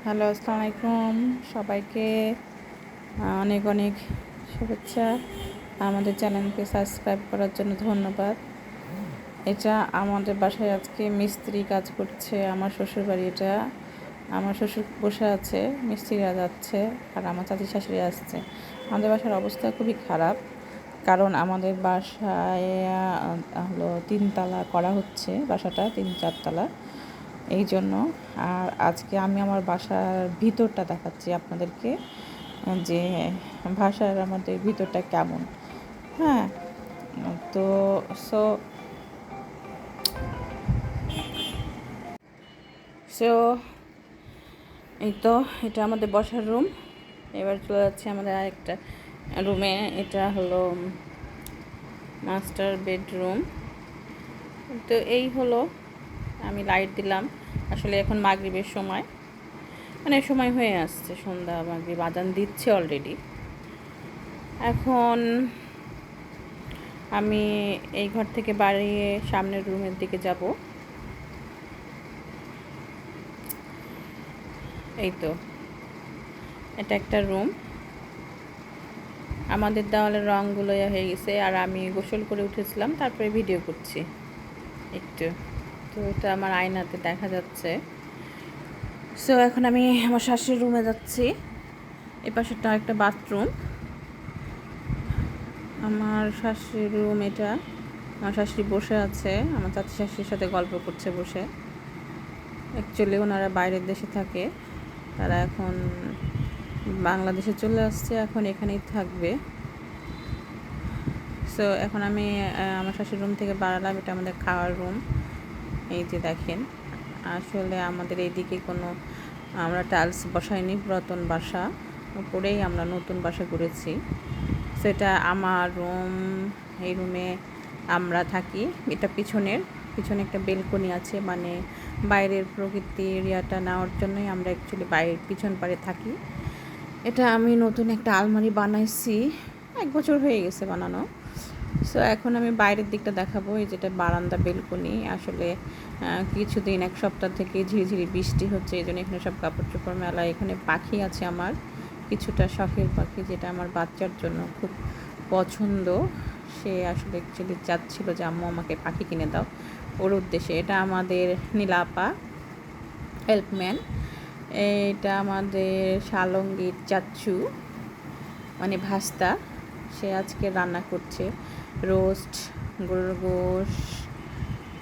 Hello, আসসালামু আলাইকুম সবাইকে। অনেক অনেক শুভেচ্ছা। আমাদের চ্যানেলকে সাবস্ক্রাইব করার জন্য ধন্যবাদ। এটা আমাদের বাসায় আজকে মিস্ত্রি কাজ করছে। আমার শ্বশুরবাড়ি এটা। আমার শ্বশুর বসে আছে, মিস্ত্রিরা যাচ্ছে, আর আমার চাচি শাশুড়ি আসছে। আমাদের বাসার অবস্থা খুবই খারাপ, কারণ আমাদের বাসায় হলো 3 তলা করা হচ্ছে, বাসাটা 3-4 তলা এই জন্য। আর আজকে আমি আমার বাসার ভিতরটা দেখাচ্ছি আপনাদেরকে, যে আমাদের ভিতরটা কেমন। হ্যাঁ, তো সো সো এই তো, এটা আমাদের বসার রুম। এবার চলে যাচ্ছে আমাদের আরেকটা রুমে। এটা হলো মাস্টার বেডরুম। তো এই হলো, আমি লাইট দিলাম। আসলে এখন মাগরিবের সময়, মানে সময় হয়ে আসছে, সন্ধ্যা মাগরিব আজান দিচ্ছে অলরেডি। এখন আমি এই ঘর থেকে বাড়িয়ে সামনের রুমের দিকে যাব। এই তো, এটা একটা রুম। আমাদের দেওয়ালের রঙগুলো হয়ে গেছে, আর আমি গোসল করে উঠেছিলাম, তারপরে ভিডিও করছি একটু। তো এটা আমার আয়নাতে দেখা যাচ্ছে। সো এখন আমি আমার শাশুড়ির রুমে যাচ্ছি। এই পাশেরটা একটা বাথরুম। আমার শাশুড়ির রুম এটা। আমার শাশুড়ি বসে আছে, আমার চাচি শাশুড়ির সাথে গল্প করছে বসে। অ্যাকচুয়ালি ওনারা বাইরের দেশে থাকে, তারা এখন বাংলাদেশে চলে আসছে, এখন এখানেই থাকবে। সো এখন আমি আমার শাশুড়ির রুম থেকে বাড়ালাম। এটা আমাদের খাওয়ার রুম। এই যে দেখেন, আসলে আমাদের এইদিকে কোনো আমরা টাইলস বসাইনি, পুরাতন বাসা, উপরেই আমরা নতুন বাসা করেছি। সো এটা আমার রুম। এই রুমে আমরা থাকি। এটা পিছনে একটা বেলকনি আছে, মানে বাইরের প্রকৃতি এরিয়াটা নেওয়ার জন্যই আমরা অ্যাকচুয়ালি বাইরের পিছন পাড়ে থাকি। এটা আমি নতুন একটা আলমারি বানাইছি, 1 বছর হয়ে গেছে বানানো। সো এখন আমি বাইরের দিকটা দেখাবো। এই যেটা বারান্দা, বেলকনি। আসলে কিছুদিন, 1 সপ্তাহ থেকে ঝিরিঝিরি বৃষ্টি হচ্ছে, এই জন্য এখানে সব কাপড় চোপড় মেলা। এখানে পাখি আছে আমার, কিছুটা শখের পাখি, যেটা আমার বাচ্চার জন্য খুব পছন্দ। সে আসলে অ্যাকচুয়ালি চাচ্ছিল যে আম্মু আমাকে পাখি কিনে দাও, ওর উদ্দেশ্যে। এটা আমাদের নীলাপা, হেল্পম্যান। এটা আমাদের শালঙ্গীর চাচ্চু, মানে ভাস্তা। সে আজকে রান্না করছে রোস্ট, গরুর গোশ,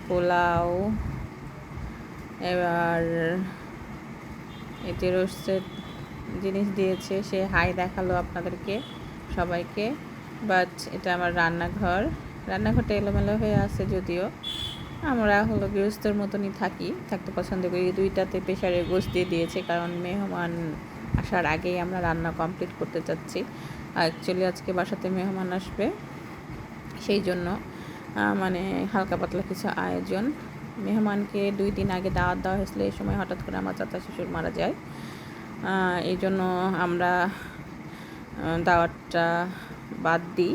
পোলাও। এবার এতে রোস্টের জিনিস দিয়েছে। সে হাই দেখালো আপনাদেরকে সবাইকে। বাট এটা আমার রান্নাঘরটা এলোমেলো হয়ে আছে, যদিও আমরা হলো গৃহস্থর মতনই থাকতে পছন্দ করি। 2টাতে প্রেশারে গোশ দিয়ে দিয়েছে, কারণ মেহমান আসার আগেই আমরা রান্না কমপ্লিট করতে চাচ্ছি। অ্যাকচুয়ালি আজকে বাসাতে মেহমান আসবে, সেই জন্য মানে হালকা পাতলা কিছু আয়োজন। মেহমানকে 2 দিন আগে দাওয়াত দেওয়া হয়েছিল। এই সময় হঠাৎ করে আমার চাচা শ্বশুর মারা যায়, এই জন্য আমরা দাওয়াতটা বাদ দিই।